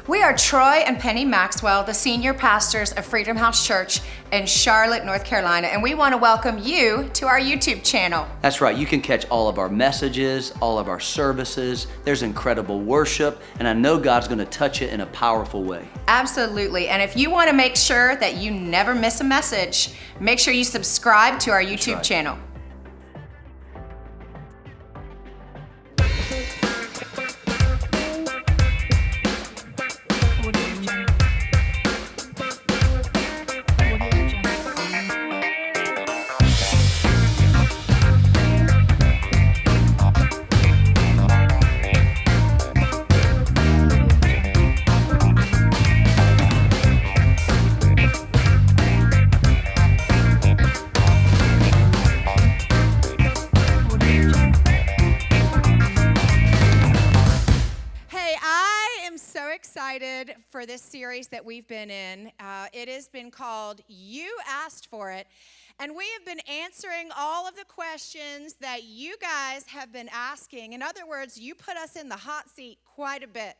We are Troy and Penny Maxwell, the senior pastors of Freedom House Church in Charlotte, North Carolina, and we want to welcome you to our YouTube channel. That's right, you can catch all of our messages, all of our services. There's incredible worship, and I know God's going to touch it in a powerful way. Absolutely, and if you want to make sure that you never miss a message, make sure you subscribe to our YouTube channel. For this series that we've been in. It has been called You Asked For It, and we have been answering all of the questions that you guys have been asking. In other words, you put us in the hot seat quite a bit,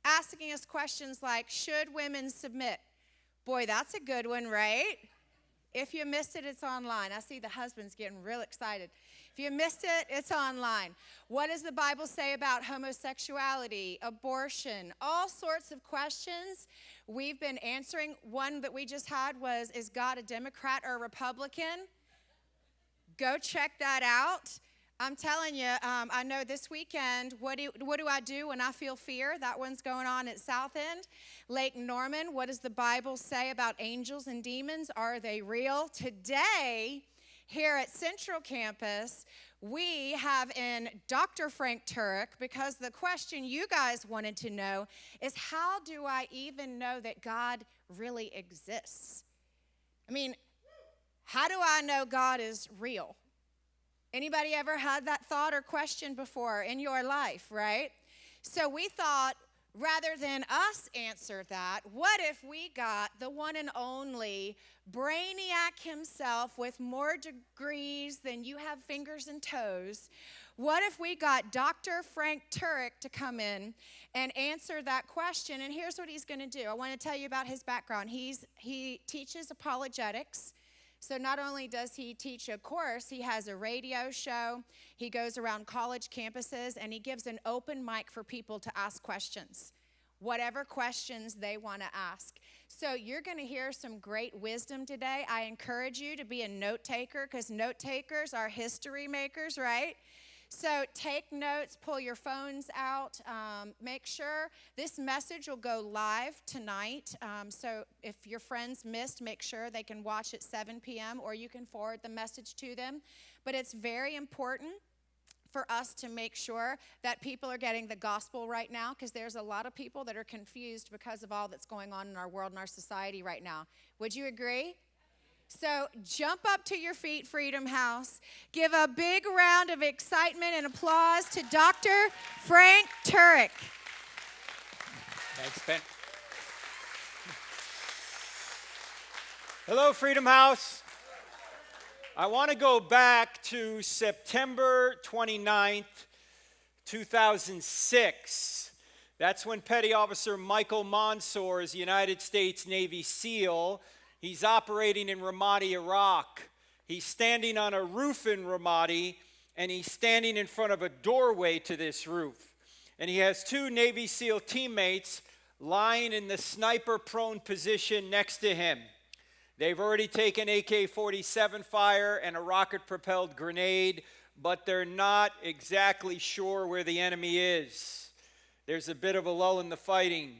asking us questions like, should women submit? Boy, that's a good one, right? If you missed it, it's online. I see the husbands getting real excited. If you missed it, it's online. What does the Bible say about homosexuality, abortion, all sorts of questions we've been answering. One that we just had was, is God a Democrat or a Republican? Go check that out. I'm telling you, I know this weekend, what do I do when I feel fear? That one's going on at South End. Lake Norman, what does the Bible say about angels and demons? Are they real? Today, here at Central Campus, we have in Dr. Frank Turek, because the question you guys wanted to know is, how do I even know that God really exists? I mean, how do I know God is real? Anybody ever had that thought or question before in your life, right? So we thought, rather than us answer that, what if we got the one and only brainiac himself with more degrees than you have fingers and toes? What if we got Dr. Frank Turek to come in and answer that question? And here's what he's going to do. I want to tell you about his background. He teaches apologetics. So not only does he teach a course, he has a radio show, he goes around college campuses, and he gives an open mic for people to ask questions, whatever questions they want to ask. So you're going to hear some great wisdom today. I encourage you to be a note taker, because note takers are history makers, right? So take notes, pull your phones out. Make sure this message will go live tonight. So if your friends missed, make sure they can watch at 7 p.m. or you can forward the message to them. But it's very important for us to make sure that people are getting the gospel right now, because there's a lot of people that are confused because of all that's going on in our world and our society right now. Would you agree? So jump up to your feet, Freedom House. Give a big round of excitement and applause to Dr. Frank Turek. Thanks, Ben. Hello, Freedom House. I want to go back to September 29th, 2006. That's when Petty Officer Michael Mansour is a United States Navy SEAL. He's operating in Ramadi, Iraq. He's standing on a roof in Ramadi, and he's standing in front of a doorway to this roof. And he has two Navy SEAL teammates lying in the sniper-prone position next to him. They've already taken AK-47 fire and a rocket-propelled grenade, but they're not exactly sure where the enemy is. There's a bit of a lull in the fighting.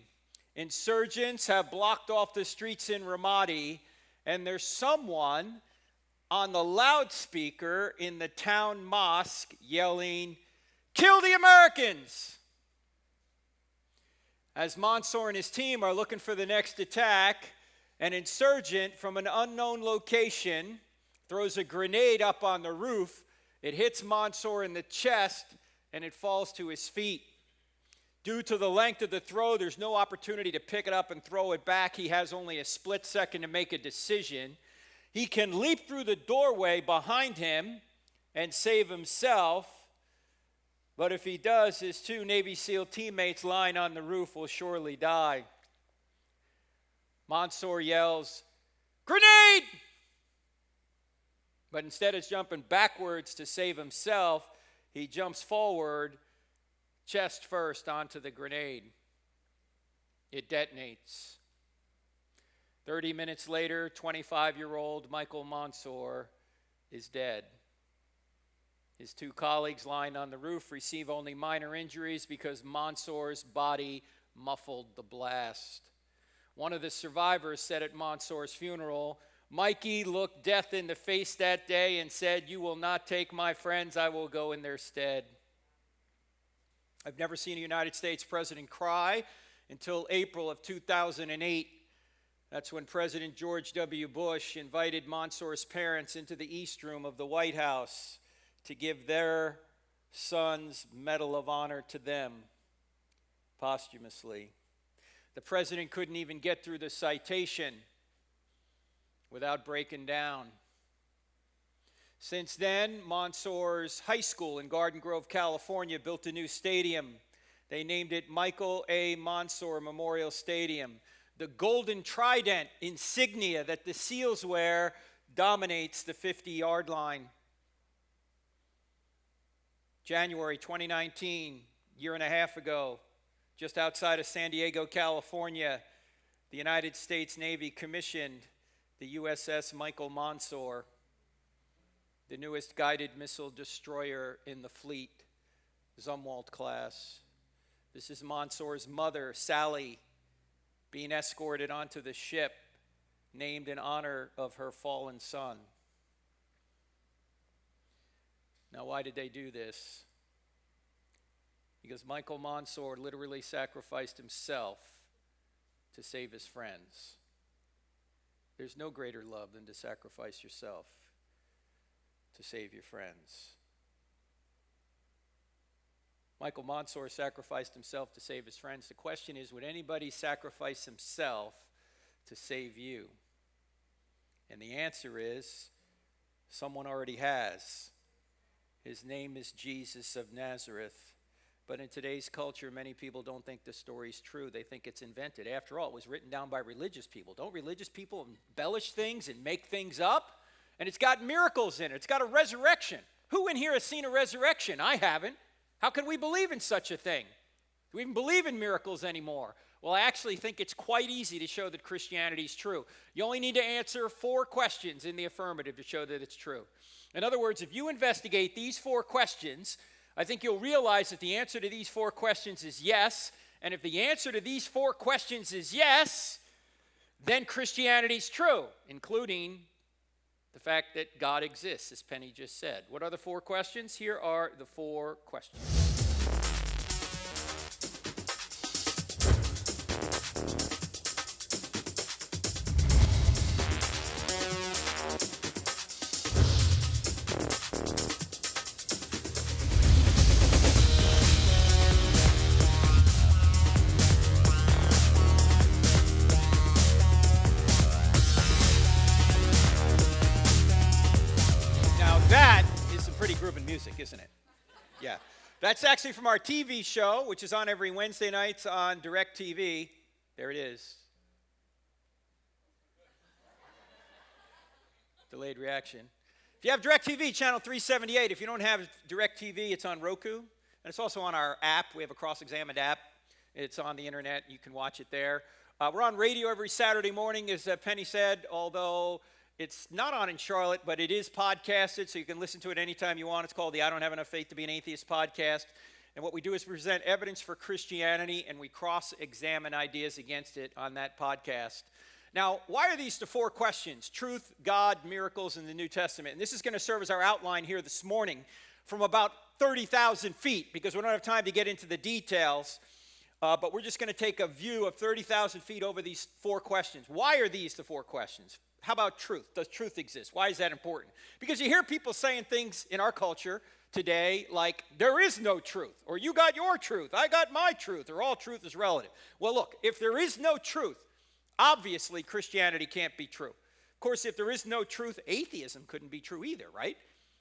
Insurgents have blocked off the streets in Ramadi, and there's someone on the loudspeaker in the town mosque yelling, "Kill the Americans!" As Mansour and his team are looking for the next attack, an insurgent from an unknown location throws a grenade up on the roof. It hits Mansour in the chest, and it falls to his feet. Due to the length of the throw, there's no opportunity to pick it up and throw it back. He has only a split second to make a decision. He can leap through the doorway behind him and save himself, But if he does, his 2 Navy SEAL teammates lying on the roof will surely die. Mansour yells, "Grenade!" But instead of jumping backwards to save himself, he jumps forward, chest first, onto the grenade. It detonates. 30 minutes later, 25-year-old Michael Mansour is dead. His 2 colleagues lying on the roof receive only minor injuries because Mansour's body muffled the blast. One of the survivors said at Mansour's funeral, "Mikey looked death in the face that day and said, 'You will not take my friends, I will go in their stead.'" I've never seen a United States president cry until April of 2008. That's when President George W. Bush invited Mansour's parents into the East Room of the White House to give their son's Medal of Honor to them posthumously. The president couldn't even get through the citation without breaking down. Since then, Mansour's high school in Garden Grove, California, built a new stadium. They named it Michael A. Mansour Memorial Stadium. The golden trident insignia that the SEALs wear dominates the 50-yard line. January 2019, year and a half ago, just outside of San Diego, California, the United States Navy commissioned the USS Michael Mansour, the newest guided missile destroyer in the fleet, Zumwalt class. This is Mansour's mother, Sally, being escorted onto the ship named in honor of her fallen son. Now, why did they do this? Because Michael Mansour literally sacrificed himself to save his friends. There's no greater love than to sacrifice yourself to save your friends. Michael Mansour sacrificed himself to save his friends. The question is, would anybody sacrifice himself to save you? And the answer is, someone already has. His name is Jesus of Nazareth. But in today's culture, many people don't think the story's true. They think it's invented. After all, it was written down by religious people. Don't religious people embellish things and make things up? And it's got miracles in it. It's got a resurrection. Who in here has seen a resurrection? I haven't. How can we believe in such a thing? Do we even believe in miracles anymore? Well, I actually think it's quite easy to show that Christianity is true. You only need to answer 4 questions in the affirmative to show that it's true. In other words, if you investigate these 4 questions, I think you'll realize that the answer to these 4 questions is yes. And if the answer to these 4 questions is yes, then Christianity's true, including the fact that God exists, as Penny just said. What are the 4 questions? Here are the 4 questions. Music, isn't it? Yeah. That's actually from our TV show, which is on every Wednesday nights on DirecTV. There it is. Delayed reaction. If you have DirecTV, channel 378. If you don't have DirecTV, it's on Roku. And it's also on our app. We have a cross-examined app. It's on the internet. You can watch it there. We're on radio every Saturday morning, as Penny said, although it's not on in Charlotte, but it is podcasted, so you can listen to it anytime you want. It's called the I Don't Have Enough Faith to Be an Atheist podcast. And what we do is present evidence for Christianity, and we cross-examine ideas against it on that podcast. Now, why are these the 4 questions? Truth, God, miracles, and the New Testament. And this is going to serve as our outline here this morning from about 30,000 feet, because we don't have time to get into the details. But we're just going to take a view of 30,000 feet over these 4 questions. Why are these the 4 questions? How about truth? Does truth exist? Why is that important? Because you hear people saying things in our culture today like, there is no truth, or you got your truth, I got my truth, or all truth is relative. Well, look, if there is no truth, obviously Christianity can't be true. Of course, if there is no truth, atheism couldn't be true either, right?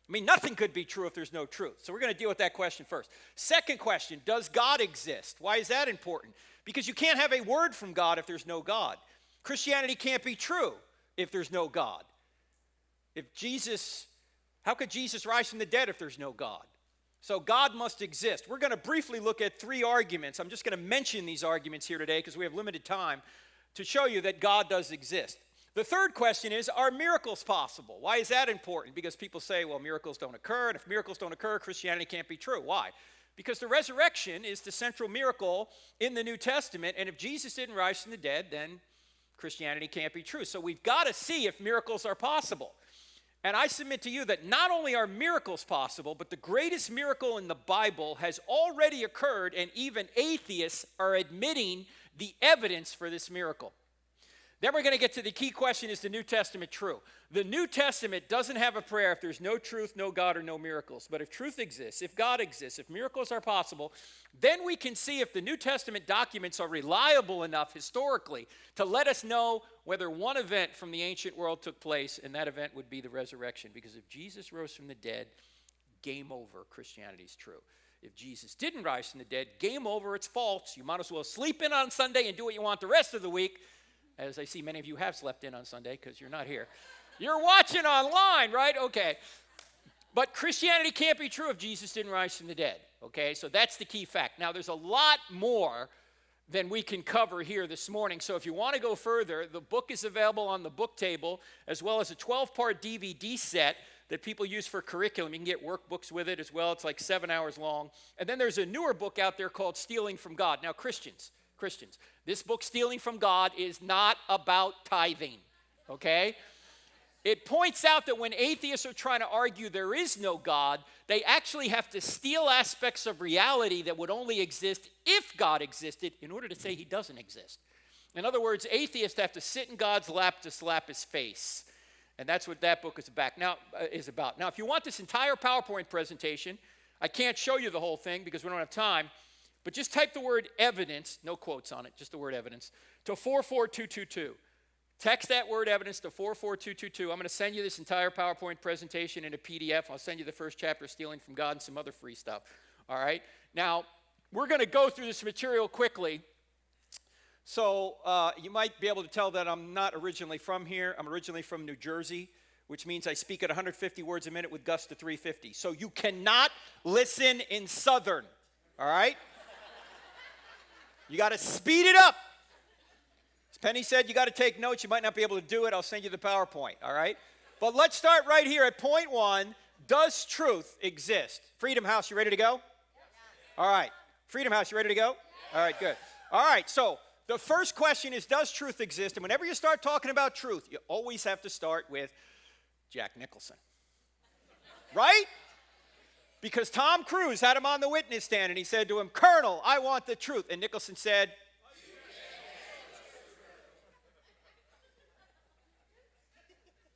I I mean, nothing could be true if there's no truth. So we're going to deal with that question first. Second question, does God exist? Why is that important? Because you can't have a word from God if there's no God. Christianity can't be true if there's no God. How could Jesus rise from the dead if there's no God? So God must exist. We're going to briefly look at three arguments. I'm just going to mention these arguments here today because we have limited time to show you that God does exist. The third question is, are miracles possible? Why is that important? Because people say, well, miracles don't occur, and if miracles don't occur, Christianity can't be true. Why? Because the resurrection is the central miracle in the New Testament, and if Jesus didn't rise from the dead, then Christianity can't be true. So we've got to see if miracles are possible. And I submit to you that not only are miracles possible, but the greatest miracle in the Bible has already occurred, and even atheists are admitting the evidence for this miracle. Then we're going to get to the key question, is the New Testament true? The New Testament doesn't have a prayer if there's no truth, no God, or no miracles. But if truth exists, if God exists, if miracles are possible, then we can see if the New Testament documents are reliable enough historically to let us know whether one event from the ancient world took place, and that event would be the resurrection. Because if Jesus rose from the dead, game over, Christianity is true. If Jesus didn't rise from the dead, game over, it's false. You might as well sleep in on Sunday and do what you want the rest of the week. As I see many of you have slept in on Sunday because you're not here. You're watching online, right? Okay. But Christianity can't be true if Jesus didn't rise from the dead, okay? So that's the key fact. Now, there's a lot more than we can cover here this morning. So if you want to go further, the book is available on the book table, as well as a 12-part DVD set that people use for curriculum. You can get workbooks with it as well. It's like 7 hours long. And then there's a newer book out there called Stealing from God. Now, Christians, this book, Stealing from God, is not about tithing, okay? It points out that when atheists are trying to argue there is no God, they actually have to steal aspects of reality that would only exist if God existed in order to say he doesn't exist. In other words, atheists have to sit in God's lap to slap his face. And that's what that book is about. Now, if you want this entire PowerPoint presentation, I can't show you the whole thing because we don't have time. But just type the word evidence, no quotes on it, just the word evidence, to 44222. Text that word evidence to 44222. I'm going to send you this entire PowerPoint presentation in a PDF. I'll send you the first chapter, Stealing from God, and some other free stuff. All right? Now, we're going to go through this material quickly. So you might be able to tell that I'm not originally from here. I'm originally from New Jersey, which means I speak at 150 words a minute with gusts to 350. So you cannot listen in Southern. All right? You got to speed it up. As Penny said, you got to take notes. You might not be able to do it. I'll send you the PowerPoint, all right? But let's start right here at point one. Does truth exist? Freedom House, you ready to go? All right. Freedom House, you ready to go? All right, good. All right, so the first question is, does truth exist? And whenever you start talking about truth, you always have to start with Jack Nicholson, right? Because Tom Cruise had him on the witness stand, and he said to him, "Colonel, I want the truth." And Nicholson said,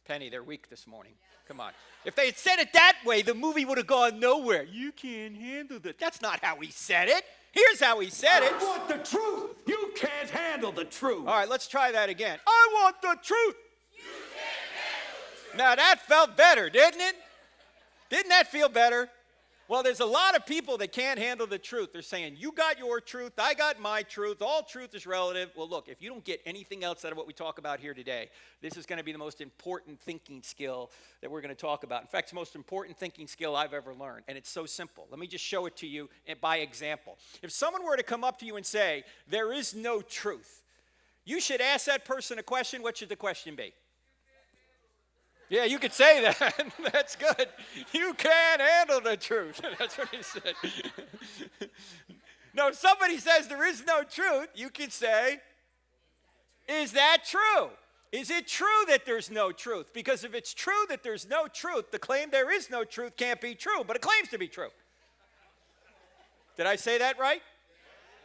Penny, they're weak this morning. Come on. If they had said it that way, the movie would have gone nowhere. You can't handle that. That's not how he said it. Here's how he said it. I want the truth. You can't handle the truth. All right, let's try that again. I want the truth. You can't handle the truth. Now that felt better, didn't it? Didn't that feel better? Well, there's a lot of people that can't handle the truth. They're saying, you got your truth, I got my truth, all truth is relative. Well, look, if you don't get anything else out of what we talk about here today, this is going to be the most important thinking skill that we're going to talk about. In fact, it's the most important thinking skill I've ever learned, and it's so simple. Let me just show it to you by example. If someone were to come up to you and say, there is no truth, you should ask that person a question. What should the question be? Yeah, you could say that. That's good. You can't handle the truth. That's what he said. No, if somebody says there is no truth, you could say, is that true? Is it true that there's no truth? Because if it's true that there's no truth, the claim there is no truth can't be true, but it claims to be true. Did I say that right?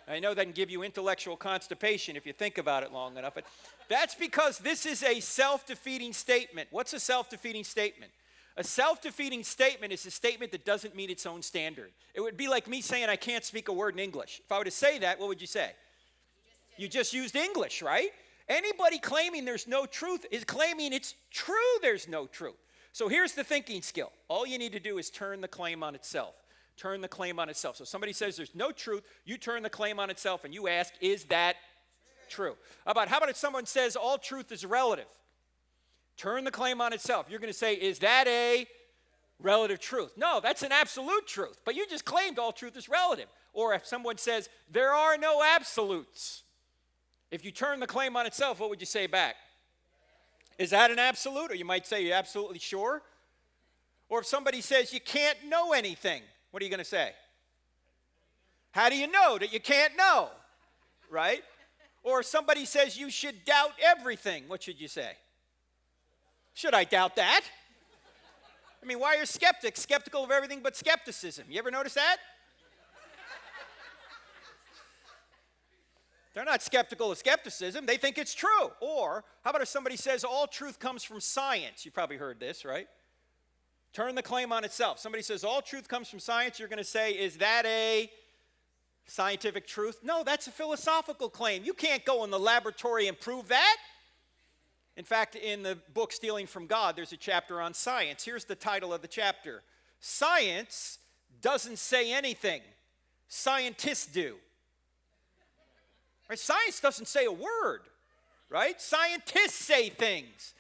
I know that can give you intellectual constipation if you think about it long enough. But that's because this is a self-defeating statement. What's a self-defeating statement? A self-defeating statement is a statement that doesn't meet its own standard. It would be like me saying I can't speak a word in English. If I were to say that, what would you say? You just used English, right? Anybody claiming there's no truth is claiming it's true there's no truth. So here's the thinking skill. All you need to do is turn the claim on itself. Turn the claim on itself. So somebody says there's no truth, you turn the claim on itself and you ask, is that true? How about if someone says all truth is relative? Turn the claim on itself. You're going to say, is that a relative truth? No, that's an absolute truth. But you just claimed all truth is relative. Or if someone says there are no absolutes, if you turn the claim on itself, what would you say back? Is that an absolute? Or you might say, you're absolutely sure? Or if somebody says you can't know anything, what are you going to say? How do you know that you can't know? Right? Or if somebody says you should doubt everything, what should you say? Should I doubt that? I mean, why are skeptics skeptical of everything but skepticism? You ever notice that? They're not skeptical of skepticism. They think it's true. Or how about if somebody says all truth comes from science? You probably heard this, right? Turn the claim on itself. Somebody says all truth comes from science. You're going to say, is that a scientific truth? No, that's a philosophical claim. You can't go in the laboratory and prove that. In fact, in the book Stealing from God, there's a chapter on science. Here's the title of the chapter. Science doesn't say anything. Scientists do. Right? Science doesn't say a word, right? Scientists say things.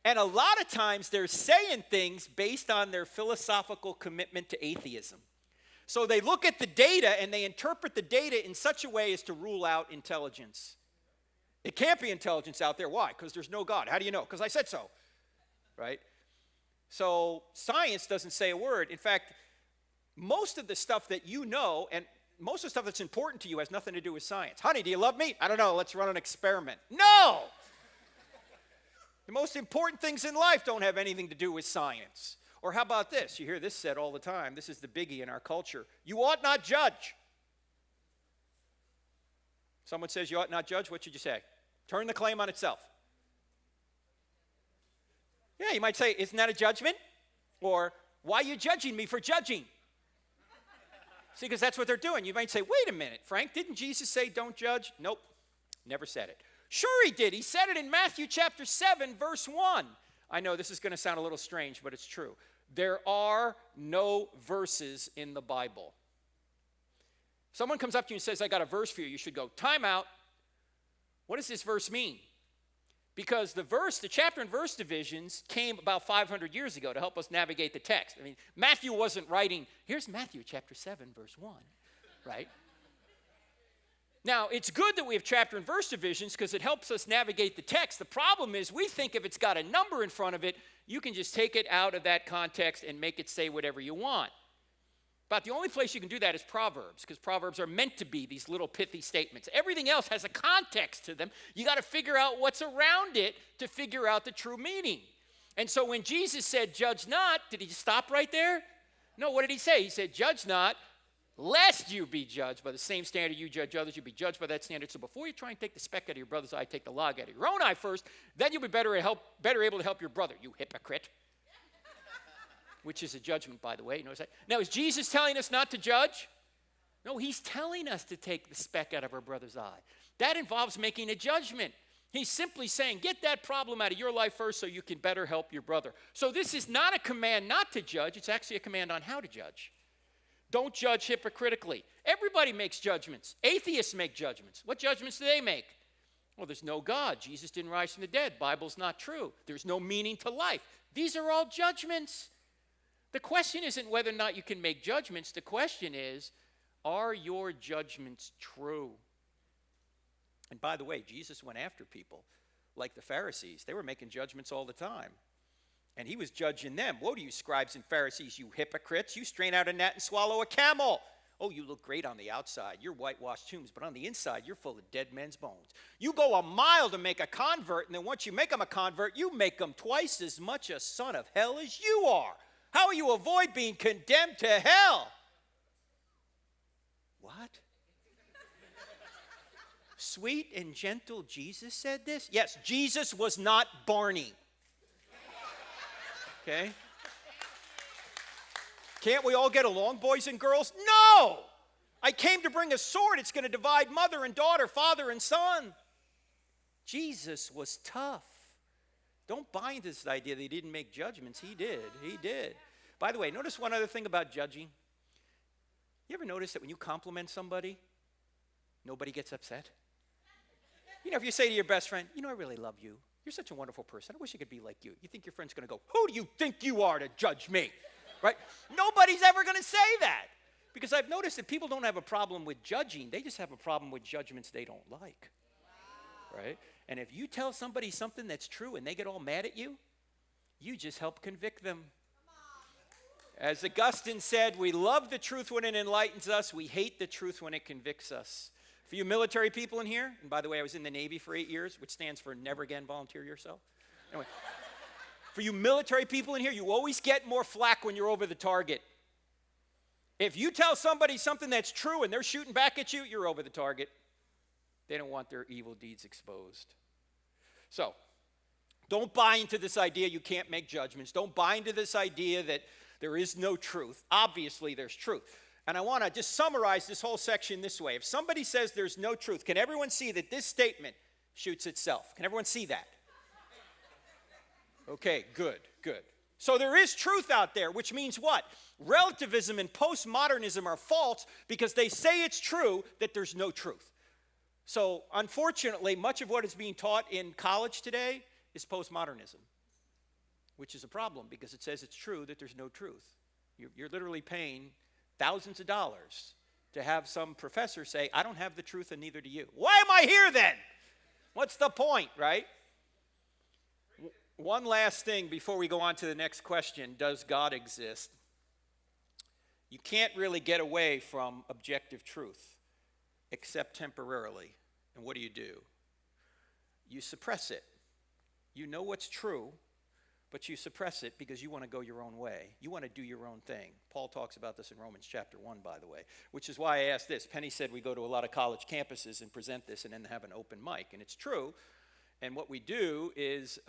And a lot of times they're saying things based on their philosophical commitment to atheism. So they look at the data and they interpret the data in such a way as to rule out intelligence. It can't be intelligence out there. Why? Because there's no God. How do you know? Because I said so, right? So science doesn't say a word. In fact, most of the stuff that you know and most of the stuff that's important to you has nothing to do with science. Honey, do you love me? I don't know. Let's run an experiment. No! The most important things in life don't have anything to do with science. Or how about this? You hear this said all the time. This is the biggie in our culture. You ought not judge. Someone says you ought not judge. What should you say? Turn the claim on itself. Yeah, you might say, isn't that a judgment? Or, why are you judging me for judging? See, because that's what they're doing. You might say, wait a minute, Frank, didn't Jesus say don't judge? Nope, never said it. Sure he did. He said it in Matthew chapter 7, verse 1. I know this is going to sound a little strange, but it's true. There are no verses in the Bible. Someone comes up to you and says, I got a verse for you. You should go, time out. What does this verse mean? Because the chapter and verse divisions came about 500 years ago to help us navigate the text. I mean, Matthew wasn't writing, here's Matthew chapter 7, verse 1, right? Now, it's good that we have chapter and verse divisions because it helps us navigate the text. The problem is we think if it's got a number in front of it, you can just take it out of that context and make it say whatever you want. But the only place you can do that is Proverbs, because Proverbs are meant to be these little pithy statements. Everything else has a context to them. You got to figure out what's around it to figure out the true meaning. And so when Jesus said, judge not, did he stop right there? No, what did he say? He said, judge not, lest you be judged by the same standard you judge others. You'll be judged by that standard. So before you try and take the speck out of your brother's eye, take the log out of your own eye first. Then you'll be better able to help your brother, you hypocrite. Which is a judgment, by the way. Notice that. Now, is Jesus telling us not to judge? No, he's telling us to take the speck out of our brother's eye. That involves making a judgment. He's simply saying, get that problem out of your life first so you can better help your brother. So this is not a command not to judge. It's actually a command on how to judge. Don't judge hypocritically. Everybody makes judgments. Atheists make judgments. What judgments do they make? Well, there's no God. Jesus didn't rise from the dead. Bible's not true. There's no meaning to life. These are all judgments. The question isn't whether or not you can make judgments. The question is, are your judgments true? And by the way, Jesus went after people like the Pharisees. They were making judgments all the time. And he was judging them. Woe to you, scribes and Pharisees, you hypocrites. You strain out a gnat and swallow a camel. Oh, you look great on the outside. You're whitewashed tombs, but on the inside, you're full of dead men's bones. You go a mile to make a convert, and then once you make them a convert, you make them twice as much a son of hell as you are. How will you avoid being condemned to hell? What? Sweet and gentle Jesus said this? Yes, Jesus was not Barney. Okay? Can't we all get along, boys and girls? No! I came to bring a sword. It's going to divide mother and daughter, father and son. Jesus was tough. Don't buy into this idea that he didn't make judgments. He did. He did. By the way, notice one other thing about judging. You ever notice that when you compliment somebody, nobody gets upset? You know, if you say to your best friend, you know, I really love you. You're such a wonderful person. I wish I could be like you. You think your friend's going to go, who do you think you are to judge me? Right? Nobody's ever going to say that. Because I've noticed that people don't have a problem with judging. They just have a problem with judgments they don't like. Right? And if you tell somebody something that's true and they get all mad at you, you just help convict them. As Augustine said, we love the truth when it enlightens us. We hate the truth when it convicts us. For you military people in here, and by the way, I was in the Navy for 8 years, which stands for never again volunteer yourself. Anyway, for you military people in here, you always get more flack when you're over the target. If you tell somebody something that's true and they're shooting back at you, you're over the target. They don't want their evil deeds exposed. So, don't buy into this idea you can't make judgments. Don't buy into this idea that there is no truth. Obviously, there's truth. And I want to just summarize this whole section this way. If somebody says there's no truth, can everyone see that this statement shoots itself? Can everyone see that? Okay, good, good. So there is truth out there, which means what? Relativism and postmodernism are false because they say it's true that there's no truth. So unfortunately, much of what is being taught in college today is postmodernism, which is a problem because it says it's true that there's no truth. You're literally paying thousands of dollars to have some professor say, I don't have the truth and neither do you. Why am I here then? What's the point, right? One last thing before we go on to the next question, does God exist? You can't really get away from objective truth, except temporarily. And what do? You suppress it. You know what's true, but you suppress it because you want to go your own way. You want to do your own thing. Paul talks about this in Romans chapter 1, by the way, which is why I asked this. Penny said we go to a lot of college campuses and present this and then have an open mic, and it's true. And what we do is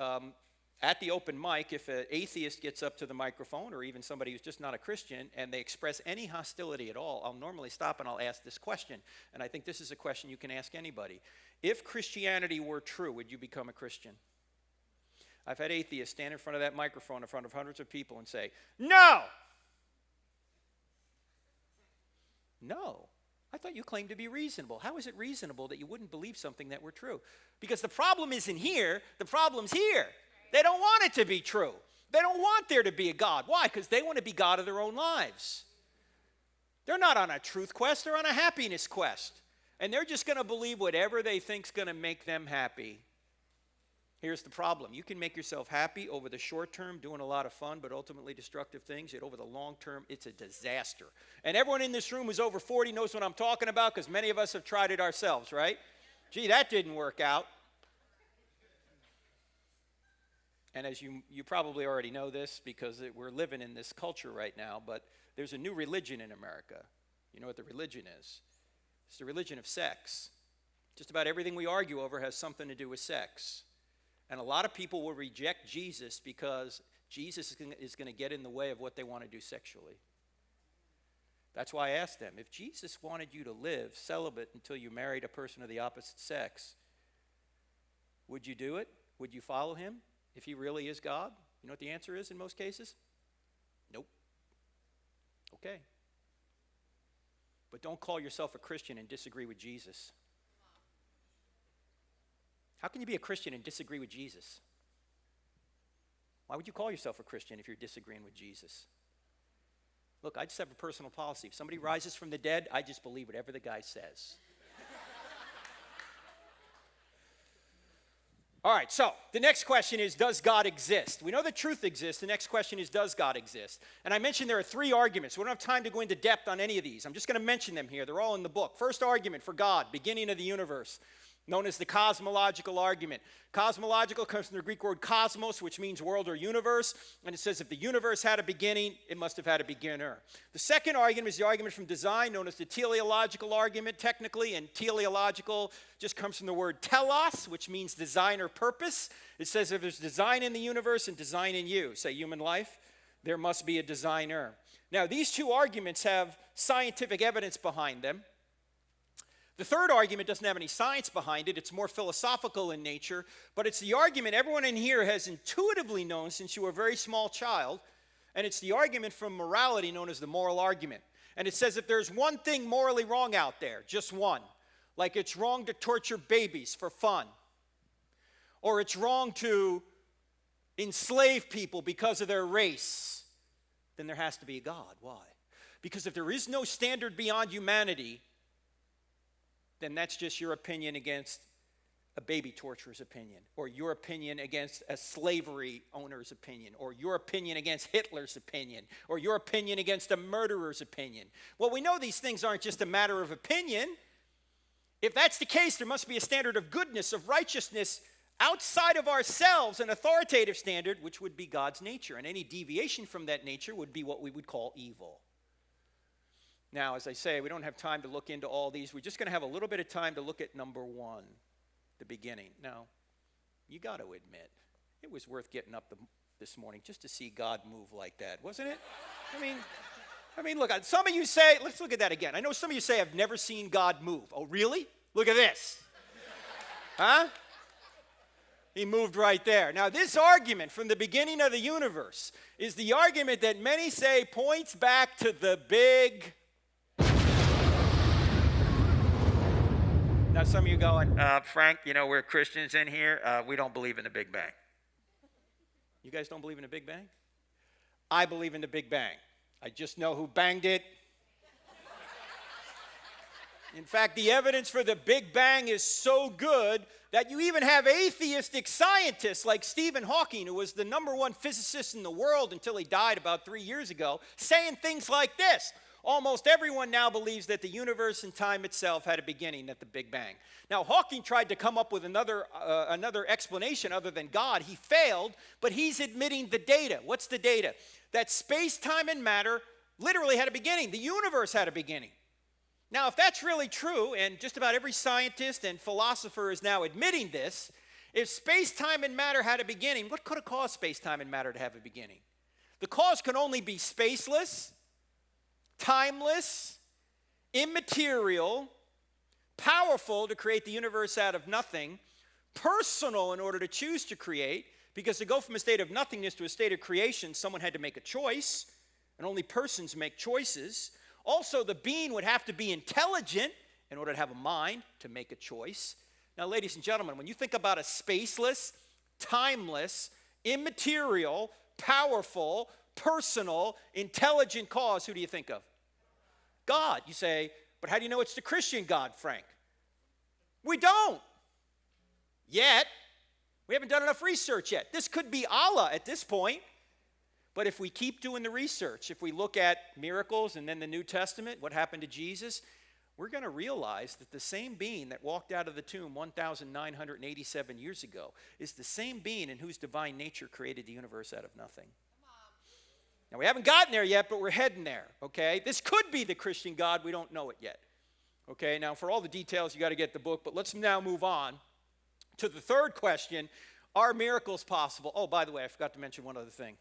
at the open mic, if an atheist gets up to the microphone or even somebody who's just not a Christian and they express any hostility at all, I'll normally stop and I'll ask this question. And I think this is a question you can ask anybody. If Christianity were true, would you become a Christian? I've had atheists stand in front of that microphone in front of hundreds of people and say, no! No. I thought you claimed to be reasonable. How is it reasonable that you wouldn't believe something that were true? Because the problem isn't here, the problem's here. They don't want it to be true. They don't want there to be a God. Why? Because they want to be God of their own lives. They're not on a truth quest, they're on a happiness quest. And they're just going to believe whatever they think's going to make them happy. Here's the problem. You can make yourself happy over the short term, doing a lot of fun, but ultimately destructive things. Yet over the long term, it's a disaster. And everyone in this room who's over 40 knows what I'm talking about because many of us have tried it ourselves, right? Gee, that didn't work out. And as you probably already know this because we're living in this culture right now, but there's a new religion in America. You know what the religion is? It's the religion of sex. Just about everything we argue over has something to do with sex. And a lot of people will reject Jesus because Jesus is going to get in the way of what they want to do sexually. That's why I asked them, if Jesus wanted you to live celibate until you married a person of the opposite sex, would you do it? Would you follow him if he really is God? You know what the answer is in most cases? Nope. Okay. But don't call yourself a Christian and disagree with Jesus. How can you be a Christian and disagree with Jesus? Why would you call yourself a Christian if you're disagreeing with Jesus? Look, I just have a personal policy. If somebody rises from the dead, I just believe whatever the guy says. All right, so the next question is, does God exist? We know that truth exists. The next question is, does God exist? And I mentioned there are three arguments. We don't have time to go into depth on any of these. I'm just going to mention them here. They're all in the book. First argument for God, beginning of the universe, known as the cosmological argument. Cosmological comes from the Greek word cosmos, which means world or universe. And it says if the universe had a beginning, it must have had a beginner. The second argument is the argument from design, known as the teleological argument, technically. And teleological just comes from the word telos, which means design or purpose. It says if there's design in the universe and design in you, say human life, there must be a designer. Now, these two arguments have scientific evidence behind them. The third argument doesn't have any science behind it. It's more philosophical in nature, but it's the argument everyone in here has intuitively known since you were a very small child, and it's the argument from morality known as the moral argument. And it says if there's one thing morally wrong out there, just one, like it's wrong to torture babies for fun, or it's wrong to enslave people because of their race, then there has to be a God. Why? Because if there is no standard beyond humanity, then that's just your opinion against a baby torturer's opinion, or your opinion against a slavery owner's opinion, or your opinion against Hitler's opinion, or your opinion against a murderer's opinion. Well, we know these things aren't just a matter of opinion. If that's the case, there must be a standard of goodness, of righteousness outside of ourselves, an authoritative standard, which would be God's nature. And any deviation from that nature would be what we would call evil. Now, as I say, we don't have time to look into all these. We're just going to have a little bit of time to look at number one, the beginning. Now, you got to admit, it was worth getting up this morning just to see God move like that, wasn't it? I mean, look, some of you say, let's look at that again. I know some of you say, I've never seen God move. Oh, really? Look at this. Huh? He moved right there. Now, this argument from the beginning of the universe is the argument that many say points back to the Big. Now, some of you going, Frank, you know, we're Christians in here. We don't believe in the Big Bang. You guys don't believe in the Big Bang? I believe in the Big Bang. I just know who banged it. In fact, the evidence for the Big Bang is so good that you even have atheistic scientists like Stephen Hawking, who was the #1 physicist in the world until he died about 3 years ago, saying things like this. Almost everyone now believes that the universe and time itself had a beginning at the Big Bang. Now, Hawking tried to come up with another explanation other than God. He failed, but he's admitting the data. What's the data? That space, time, and matter literally had a beginning. The universe had a beginning. Now, if that's really true, and just about every scientist and philosopher is now admitting this, if space, time, and matter had a beginning, what could have caused space, time, and matter to have a beginning? The cause can only be spaceless, timeless, immaterial, powerful to create the universe out of nothing, personal in order to choose to create, because to go from a state of nothingness to a state of creation, someone had to make a choice, and only persons make choices. Also, the being would have to be intelligent in order to have a mind to make a choice. Now, ladies and gentlemen, when you think about a spaceless, timeless, immaterial, powerful, personal, intelligent cause, who do you think of? God. You say, but how do you know it's the Christian God, Frank? We don't. Yet. We haven't done enough research yet. This could be Allah at this point. But if we keep doing the research, if we look at miracles and then the New Testament, what happened to Jesus, we're going to realize that the same being that walked out of the tomb 1,987 years ago is the same being in whose divine nature created the universe out of nothing. Now, we haven't gotten there yet, but we're heading there, okay? This could be the Christian God. We don't know it yet, okay? Now, for all the details, you got to get the book, but let's now move on to the third question. Are miracles possible? Oh, by the way, I forgot to mention one other thing.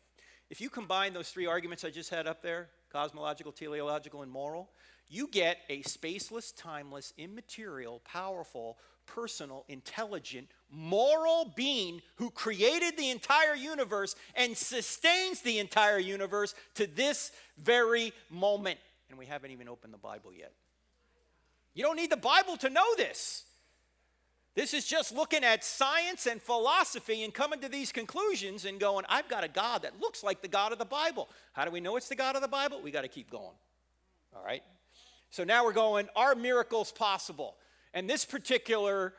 If you combine those three arguments I just had up there, cosmological, teleological, and moral, you get a spaceless, timeless, immaterial, powerful, personal, intelligent, moral being who created the entire universe and sustains the entire universe to this very moment. And we haven't even opened the Bible yet. You don't need the Bible to know this. This is just looking at science and philosophy and coming to these conclusions and going, I've got a God that looks like the God of the Bible. How do we know it's the God of the Bible? We got to keep going. All right? So now we're going, are miracles possible? And this particular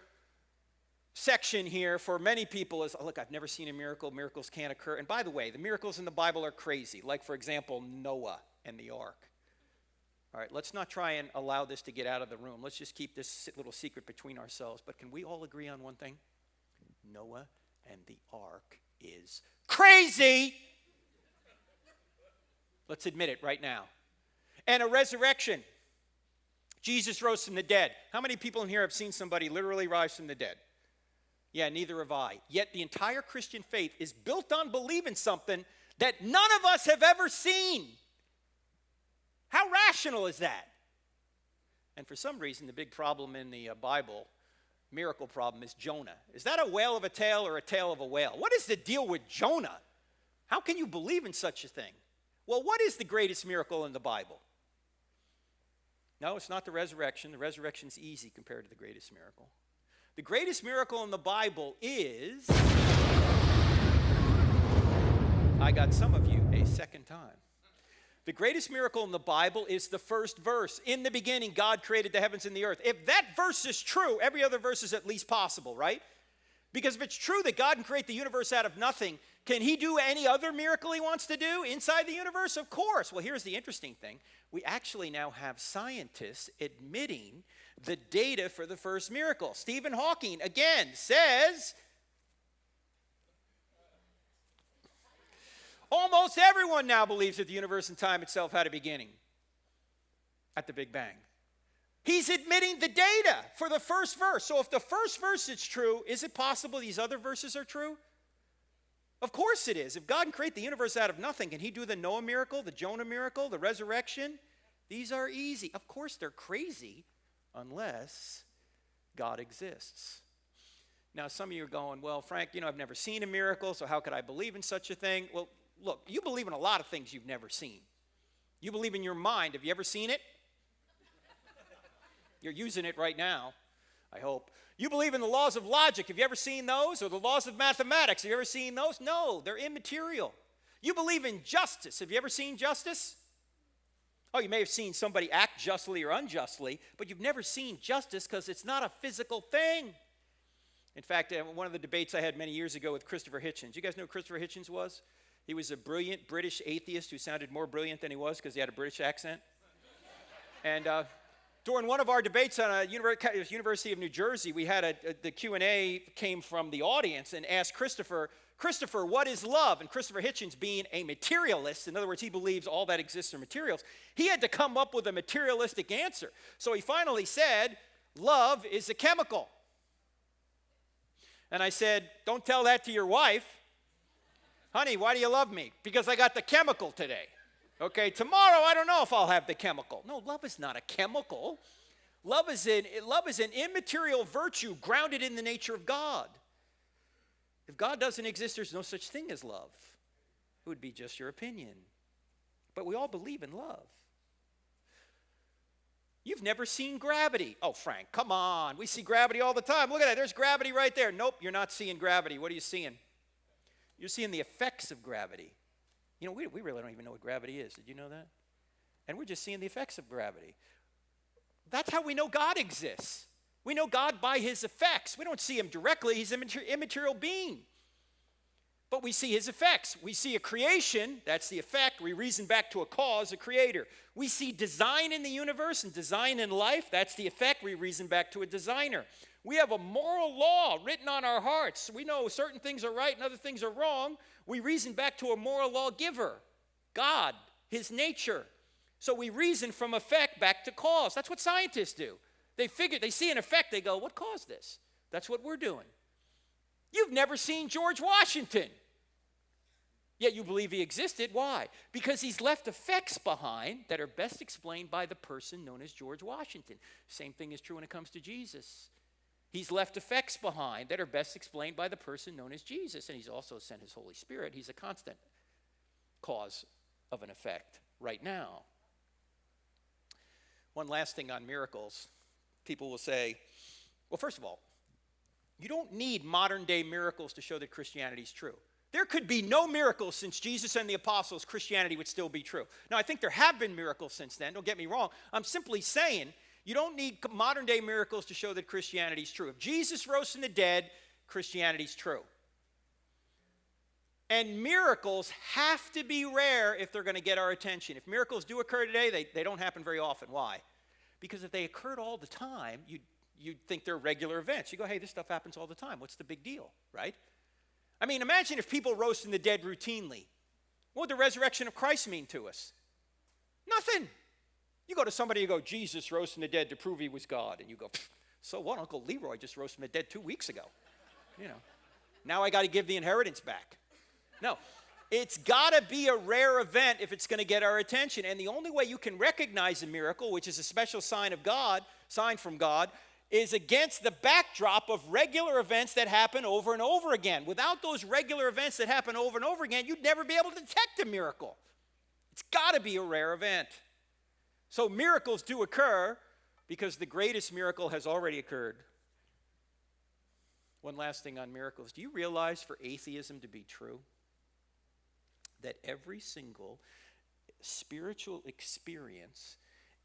section here for many people is, oh, look, I've never seen a miracle. Miracles can't occur. And by the way, the miracles in the Bible are crazy. Like, for example, Noah and the ark. All right, let's not try and allow this to get out of the room. Let's just keep this little secret between ourselves. But can we all agree on one thing? Noah and the ark is crazy. Let's admit it right now. And a resurrection. Jesus rose from the dead. How many people in here have seen somebody literally rise from the dead? Yeah, neither have I. Yet the entire Christian faith is built on believing something that none of us have ever seen. How rational is that? And for some reason, the big problem in the Bible, miracle problem, is Jonah. Is that a whale of a tale or a tale of a whale? What is the deal with Jonah? How can you believe in such a thing? Well, what is the greatest miracle in the Bible? No, it's not the resurrection. The resurrection's easy compared to the greatest miracle. The greatest miracle in the Bible is, I got some of you a second time. The greatest miracle in the Bible is the first verse. In the beginning, God created the heavens and the earth. If that verse is true, every other verse is at least possible, right? Because if it's true that God can create the universe out of nothing, can he do any other miracle he wants to do inside the universe? Of course. Well, here's the interesting thing. We actually now have scientists admitting the data for the first miracle. Stephen Hawking, again, says almost everyone now believes that the universe and time itself had a beginning at the Big Bang. He's admitting the data for the first verse. So if the first verse is true, is it possible these other verses are true? Of course it is. If God can create the universe out of nothing, can he do the Noah miracle, the Jonah miracle, the resurrection? These are easy. Of course they're crazy unless God exists. Now some of you are going, well, Frank, I've never seen a miracle, so how could I believe in such a thing? Well, look, you believe in a lot of things you've never seen. You believe in your mind. Have you ever seen it? You're using it right now, I hope. You believe in the laws of logic. Have you ever seen those? Or the laws of mathematics. Have you ever seen those? No, they're immaterial. You believe in justice. Have you ever seen justice? Oh, you may have seen somebody act justly or unjustly, but you've never seen justice because it's not a physical thing. In fact, one of the debates I had many years ago with Christopher Hitchens. You guys know who Christopher Hitchens was? He was a brilliant British atheist who sounded more brilliant than he was because he had a British accent. And during one of our debates on University of New Jersey, we had the Q&A came from the audience and asked Christopher, what is love? And Christopher Hitchens, being a materialist, in other words, he believes all that exists are materials, he had to come up with a materialistic answer. So he finally said, love is a chemical. And I said, don't tell that to your wife. Honey, why do you love me? Because I got the chemical today. Okay, tomorrow I don't know if I'll have the chemical. No, love is not a chemical. Love is an immaterial virtue grounded in the nature of God. If God doesn't exist, there's no such thing as love. It would be just your opinion. But we all believe in love. You've never seen gravity. Oh, Frank, come on. We see gravity all the time. Look at that. There's gravity right there. Nope, you're not seeing gravity. What are you seeing? You're seeing the effects of gravity. We really don't even know what gravity is. Did you know that? And we're just seeing the effects of gravity. That's how we know God exists. We know God by his effects. We don't see him directly. He's an immaterial being. But we see his effects. We see a creation. That's the effect. We reason back to a cause, a creator. We see design in the universe and design in life. That's the effect. We reason back to a designer. We have a moral law written on our hearts. We know certain things are right and other things are wrong. We reason back to a moral lawgiver, God, his nature. So we reason from effect back to cause. That's what scientists do. They see an effect, they go, what caused this? That's what we're doing. You've never seen George Washington, yet you believe he existed. Why? Because he's left effects behind that are best explained by the person known as George Washington. Same thing is true when it comes to Jesus. He's left effects behind that are best explained by the person known as Jesus. And he's also sent his Holy Spirit. He's a constant cause of an effect right now. One last thing on miracles. People will say, well, first of all, you don't need modern day miracles to show that Christianity is true. There could be no miracles since Jesus and the apostles. Christianity would still be true. Now, I think there have been miracles since then. Don't get me wrong. I'm simply saying you don't need modern day miracles to show that Christianity is true. If Jesus rose from the dead, Christianity is true. And miracles have to be rare if they're going to get our attention. If miracles do occur today, they don't happen very often. Why? Because if they occurred all the time, you'd think they're regular events. You go, hey, this stuff happens all the time. What's the big deal, right? I mean, imagine if people rose from the dead routinely. What would the resurrection of Christ mean to us? Nothing. You go to somebody, you go, Jesus rose from the dead to prove he was God. And you go, so what? Uncle Leroy just rose from the dead 2 weeks ago. Now I got to give the inheritance back. No, it's got to be a rare event if it's going to get our attention. And the only way you can recognize a miracle, which is a special sign of God, sign from God, is against the backdrop of regular events that happen over and over again. Without those regular events that happen over and over again, you'd never be able to detect a miracle. It's got to be a rare event. So miracles do occur because the greatest miracle has already occurred. One last thing on miracles. Do you realize for atheism to be true that every single spiritual experience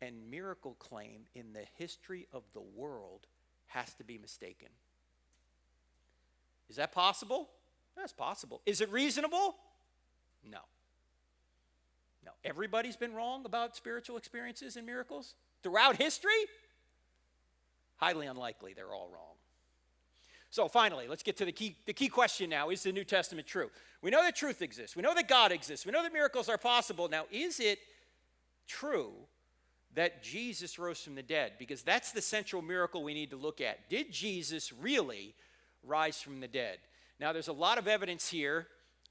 and miracle claim in the history of the world has to be mistaken? Is that possible? That's possible. Is it reasonable? No. No. Everybody's been wrong about spiritual experiences and miracles throughout history? Highly unlikely they're all wrong. So finally, let's get to the key question now. Is the New Testament true? We know that truth exists. We know that God exists. We know that miracles are possible. Now, is it true that Jesus rose from the dead? Because that's the central miracle we need to look at. Did Jesus really rise from the dead? Now, there's a lot of evidence here,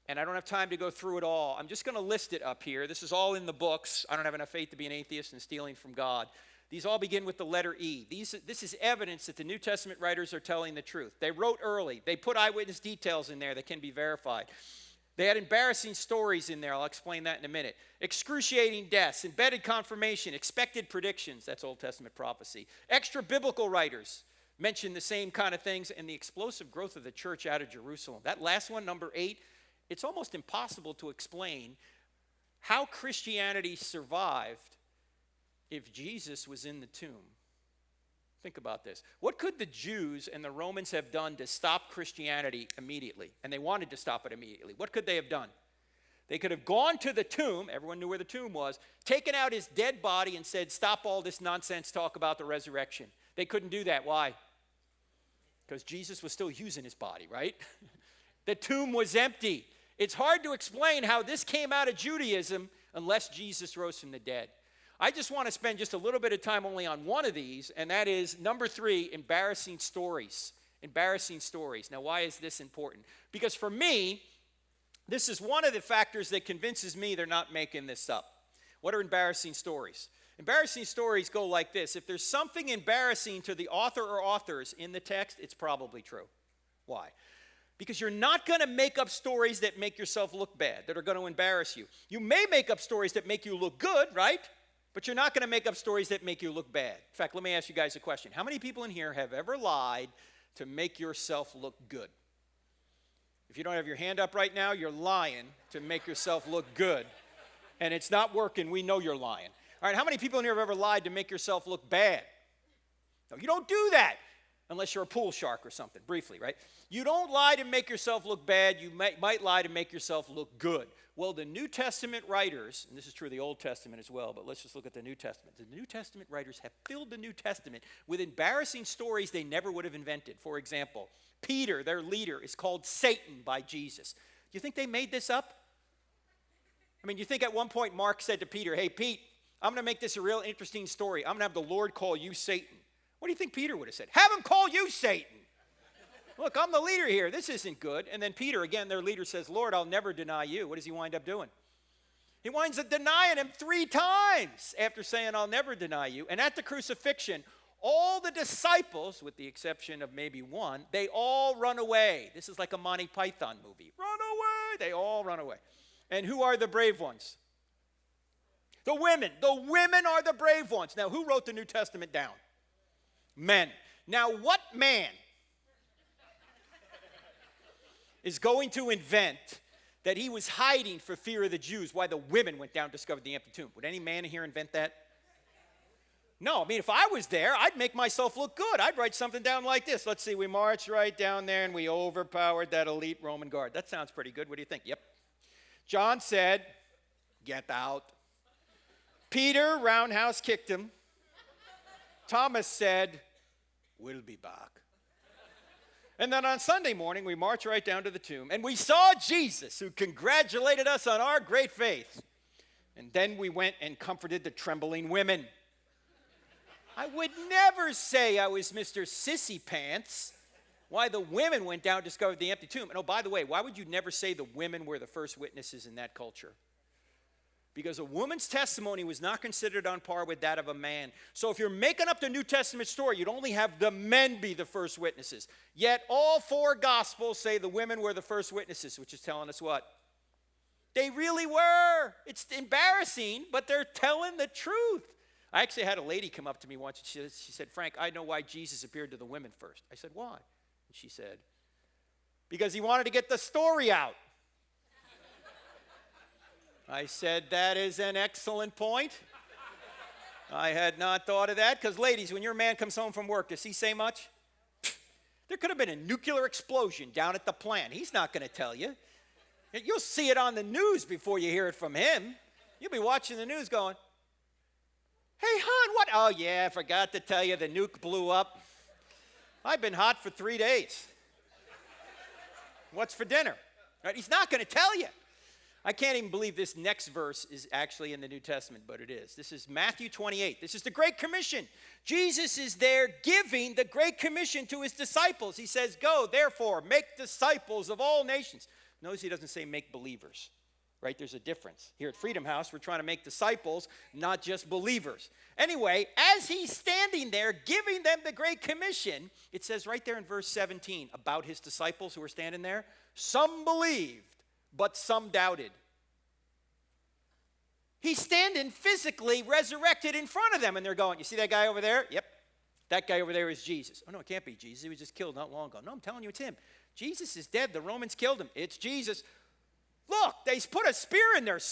and I don't have time to go through it all. I'm just going to list it up here. This is all in the books. I don't have enough faith to be an atheist and stealing from God. These all begin with the letter E. This is evidence that the New Testament writers are telling the truth. They wrote early. They put eyewitness details in there that can be verified. They had embarrassing stories in there. I'll explain that in a minute. Excruciating deaths, embedded confirmation, expected predictions. That's Old Testament prophecy. Extra biblical writers mention the same kind of things, and the explosive growth of the church out of Jerusalem. That last one, number 8, it's almost impossible to explain how Christianity survived if Jesus was in the tomb. Think about this. What could the Jews and the Romans have done to stop Christianity immediately? And they wanted to stop it immediately. What could they have done? They could have gone to the tomb, everyone knew where the tomb was, taken out his dead body and said, stop all this nonsense talk about the resurrection. They couldn't do that. Why? Because Jesus was still using his body, right? The tomb was empty. It's hard to explain how this came out of Judaism unless Jesus rose from the dead. I just want to spend just a little bit of time only on one of these, and that is number 3, embarrassing stories. Embarrassing stories. Now, why is this important? Because for me, this is one of the factors that convinces me they're not making this up. What are embarrassing stories? Embarrassing stories go like this. If there's something embarrassing to the author or authors in the text, it's probably true. Why? Because you're not going to make up stories that make yourself look bad, that are going to embarrass you. You may make up stories that make you look good, right? But you're not going to make up stories that make you look bad. In fact, let me ask you guys a question. How many people in here have ever lied to make yourself look good? If you don't have your hand up right now, you're lying to make yourself look good. And it's not working. We know you're lying. All right, how many people in here have ever lied to make yourself look bad? No, you don't do that unless you're a pool shark or something, briefly, right? You don't lie to make yourself look bad. You might lie to make yourself look good. Well, the New Testament writers, and this is true of the Old Testament as well, but let's just look at the New Testament. The New Testament writers have filled the New Testament with embarrassing stories they never would have invented. For example, Peter, their leader, is called Satan by Jesus. Do you think they made this up? I mean, you think at one point Mark said to Peter, hey, Pete, I'm going to make this a real interesting story. I'm going to have the Lord call you Satan. What do you think Peter would have said? Have him call you Satan. Look, I'm the leader here. This isn't good. And then Peter, again, their leader, says, Lord, I'll never deny you. What does he wind up doing? He winds up denying him 3 times after saying, I'll never deny you. And at the crucifixion, all the disciples, with the exception of maybe one, they all run away. This is like a Monty Python movie. Run away. They all run away. And who are the brave ones? The women. The women are the brave ones. Now, who wrote the New Testament down? Men. Now, what man is going to invent that he was hiding for fear of the Jews while the women went down and discovered the empty tomb? Would any man here invent that? No, I mean, if I was there, I'd make myself look good. I'd write something down like this. Let's see, we marched right down there and we overpowered that elite Roman guard. That sounds pretty good. What do you think? Yep. John said, get out. Peter, roundhouse kicked him. Thomas said, we'll be back. And then on Sunday morning, we marched right down to the tomb, and we saw Jesus, who congratulated us on our great faith. And then we went and comforted the trembling women. I would never say I was Mr. Sissy Pants. Why the women went down and discovered the empty tomb. And oh, by the way, why would you never say the women were the first witnesses in that culture? because a woman's testimony was not considered on par with that of a man. So if you're making up the New Testament story, you'd only have the men be the first witnesses. Yet all 4 Gospels say the women were the first witnesses, which is telling us what? They really were. It's embarrassing, but they're telling the truth. I actually had a lady come up to me once, and she said, Frank, I know why Jesus appeared to the women first. I said, why? And she said, because he wanted to get the story out. I said, that is an excellent point. I had not thought of that, because ladies, when your man comes home from work, does he say much? There could have been a nuclear explosion down at the plant. He's not going to tell you. You'll see it on the news before you hear it from him. You'll be watching the news going, hey, hon, what? Oh, yeah, I forgot to tell you the nuke blew up. I've been hot for 3 days. What's for dinner? Right? He's not going to tell you. I can't even believe this next verse is actually in the New Testament, but it is. This is Matthew 28. This is the Great Commission. Jesus is there giving the Great Commission to his disciples. He says, go, therefore, make disciples of all nations. Notice he doesn't say make believers, right? There's a difference. Here at Freedom House, we're trying to make disciples, not just believers. Anyway, as he's standing there giving them the Great Commission, it says right there in verse 17 about his disciples who were standing there, some believed, but some doubted. He's standing physically resurrected in front of them, and they're going, you see that guy over there? Yep. That guy over there is Jesus. Oh, no, it can't be Jesus. He was just killed not long ago. No, I'm telling you, it's him. Jesus is dead. The Romans killed him. It's Jesus. Look, they put a spear in his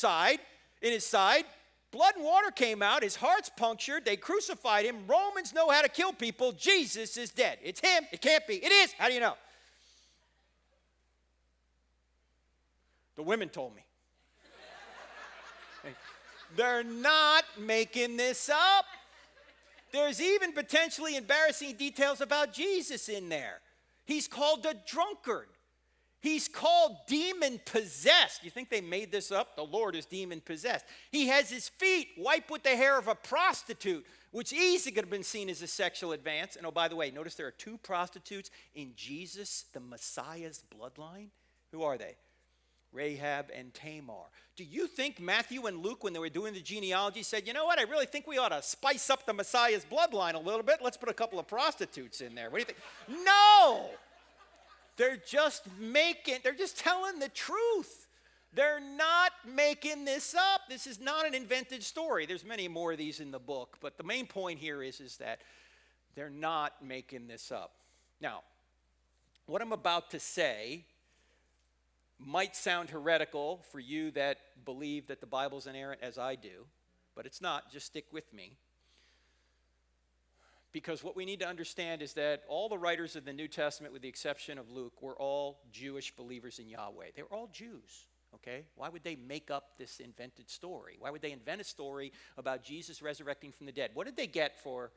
side. Blood and water came out. His heart's punctured. They crucified him. Romans know how to kill people. Jesus is dead. It's him. It can't be. It is. How do you know? The women told me. They're not making this up. There's even potentially embarrassing details about Jesus in there. He's called a drunkard. He's called demon-possessed. You think they made this up? The Lord is demon-possessed. He has his feet wiped with the hair of a prostitute, which easily could have been seen as a sexual advance. And oh, by the way, notice there are 2 prostitutes in Jesus, the Messiah's bloodline. Who are they? Rahab and Tamar. Do you think Matthew and Luke, when they were doing the genealogy, said, you know what, I really think we ought to spice up the Messiah's bloodline a little bit. Let's put a couple of prostitutes in there. What do you think? No! They're just telling the truth. They're not making this up. This is not an invented story. There's many more of these in the book, but the main point here is that they're not making this up. Now, what I'm about to say might sound heretical for you that believe that the Bible's inerrant as I do, but it's not. Just stick with me. Because what we need to understand is that all the writers of the New Testament, with the exception of Luke, were all Jewish believers in Yahweh. They were all Jews, okay? Why would they make up this invented story? Why would they invent a story about Jesus resurrecting from the dead? What did they get for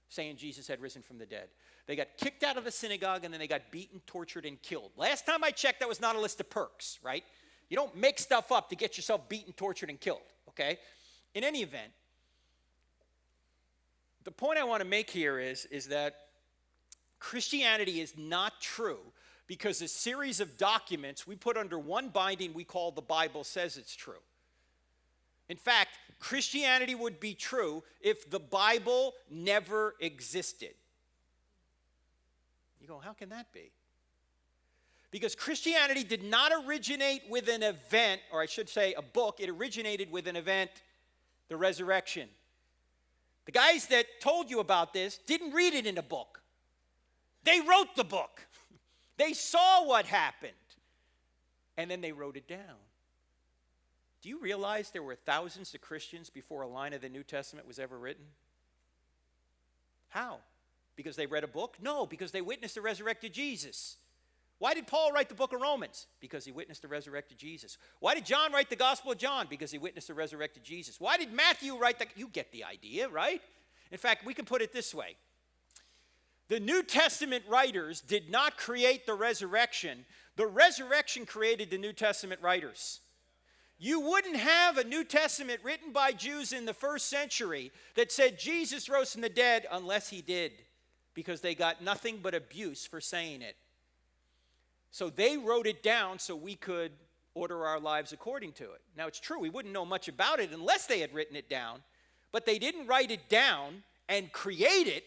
saying Jesus had risen from the dead? They got kicked out of the synagogue, and then they got beaten, tortured, and killed. Last time I checked, that was not a list of perks, right? You don't make stuff up to get yourself beaten, tortured, and killed, okay? In any event, the point I want to make here is that Christianity is not true because a series of documents we put under one binding we call the Bible says it's true. In fact, Christianity would be true if the Bible never existed. You go, how can that be? Because Christianity did not originate with an event, or I should say a book. It originated with an event, the resurrection. The guys that told you about this didn't read it in a book. They wrote the book. They saw what happened. And then they wrote it down. Do you realize there were thousands of Christians before a line of the New Testament was ever written? How? Because they read a book? No, because they witnessed the resurrected Jesus. Why did Paul write the book of Romans? Because he witnessed the resurrected Jesus. Why did John write the Gospel of John? Because he witnessed the resurrected Jesus. Why did Matthew write you get the idea, right? In fact, we can put it this way. The New Testament writers did not create the resurrection. The resurrection created the New Testament writers. You wouldn't have a New Testament written by Jews in the first century that said Jesus rose from the dead unless he did, because they got nothing but abuse for saying it. So they wrote it down so we could order our lives according to it. Now, it's true, we wouldn't know much about it unless they had written it down, but they didn't write it down and create it.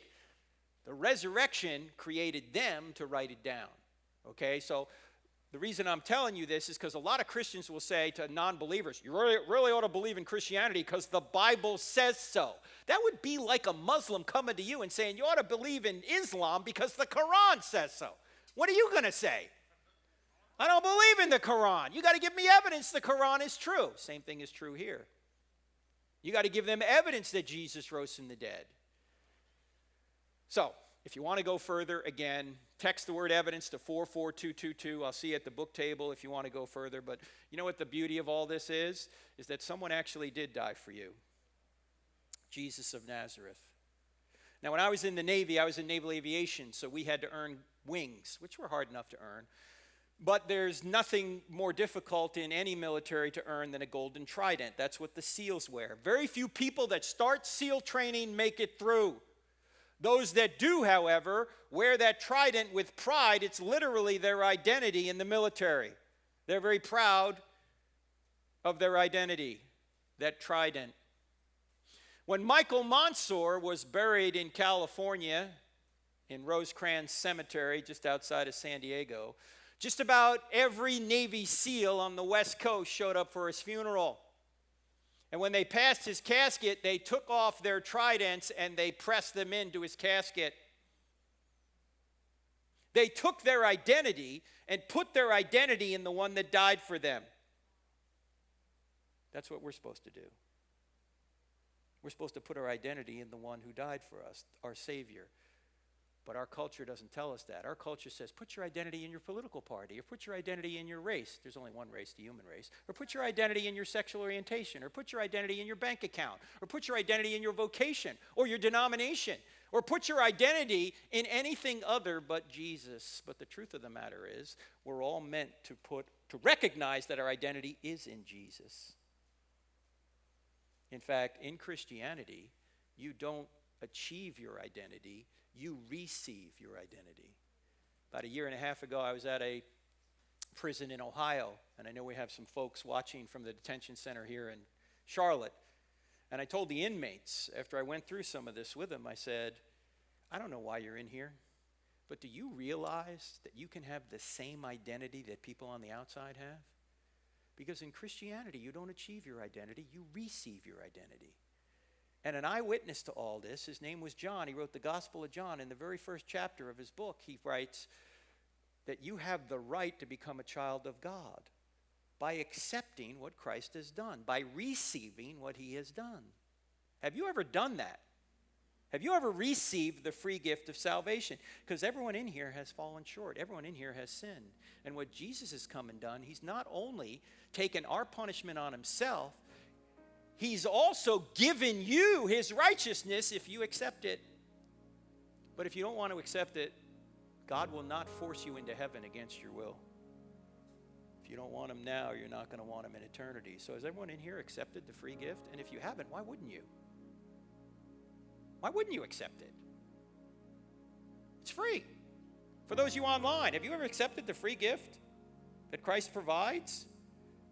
The resurrection created them to write it down. Okay, so the reason I'm telling you this is because a lot of Christians will say to non-believers, you really ought to believe in Christianity because the Bible says so. That would be like a Muslim coming to you and saying you ought to believe in Islam because the Quran says so. What are you going to say? I don't believe in the Quran. You got to give me evidence the Quran is true. Same thing is true here. You got to give them evidence that Jesus rose from the dead. So, if you want to go further, again, text the word evidence to 44222. I'll see you at the book table if you want to go further. But you know what the beauty of all this is? Is that someone actually did die for you. Jesus of Nazareth. Now, when I was in the Navy, I was in naval aviation, so we had to earn wings, which were hard enough to earn. But there's nothing more difficult in any military to earn than a golden trident. That's what the SEALs wear. Very few people that start SEAL training make it through. Those that do, however, wear that trident with pride. It's literally their identity in the military. They're very proud of their identity, that trident. When Michael Mansour was buried in California, in Rosecrans Cemetery, just outside of San Diego, just about every Navy SEAL on the West Coast showed up for his funeral. And when they passed his casket, they took off their tridents and they pressed them into his casket. They took their identity and put their identity in the one that died for them. That's what we're supposed to do. We're supposed to put our identity in the one who died for us, our Savior. But our culture doesn't tell us that. Our culture says, put your identity in your political party, or put your identity in your race. There's only one race, the human race. Or put your identity in your sexual orientation, or put your identity in your bank account, or put your identity in your vocation, or your denomination, or put your identity in anything other but Jesus. But the truth of the matter is, we're all meant to recognize that our identity is in Jesus. In fact, in Christianity, you don't achieve your identity, you receive your identity. About a year and a half ago, I was at a prison in Ohio, and I know we have some folks watching from the detention center here in Charlotte. And I told the inmates, after I went through some of this with them, I said, I don't know why you're in here, but do you realize that you can have the same identity that people on the outside have? Because in Christianity, you don't achieve your identity, you receive your identity. And an eyewitness to all this, his name was John. He wrote the Gospel of John. In the very first chapter of his book, he writes that you have the right to become a child of God by accepting what Christ has done, by receiving what he has done. Have you ever done that? Have you ever received the free gift of salvation? Because everyone in here has fallen short. Everyone in here has sinned. And what Jesus has come and done, he's not only taken our punishment on himself, he's also given you his righteousness if you accept it. But if you don't want to accept it, God will not force you into heaven against your will. If you don't want him now, you're not going to want him in eternity. So has everyone in here accepted the free gift? And if you haven't, why wouldn't you? Why wouldn't you accept it? It's free. For those of you online, have you ever accepted the free gift that Christ provides?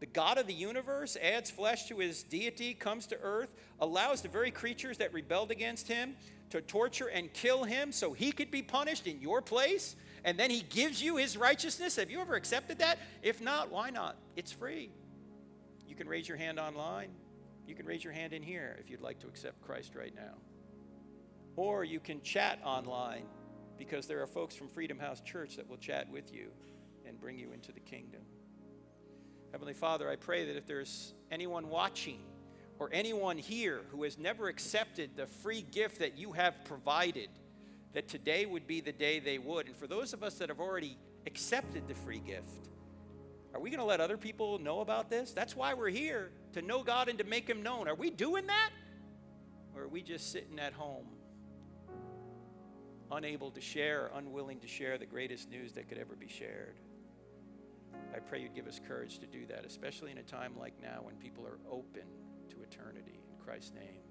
The God of the universe adds flesh to his deity, comes to earth, allows the very creatures that rebelled against him to torture and kill him so he could be punished in your place, and then he gives you his righteousness. Have you ever accepted that? If not, why not? It's free. You can raise your hand online. You can raise your hand in here if you'd like to accept Christ right now. Or you can chat online, because there are folks from Freedom House Church that will chat with you and bring you into the kingdom. Heavenly Father, I pray that if there's anyone watching or anyone here who has never accepted the free gift that you have provided, that today would be the day they would. And for those of us that have already accepted the free gift, are we going to let other people know about this? That's why we're here, to know God and to make him known. Are we doing that? Or are we just sitting at home, unable to share, unwilling to share the greatest news that could ever be shared? I pray you'd give us courage to do that, especially in a time like now when people are open to eternity. In Christ's name.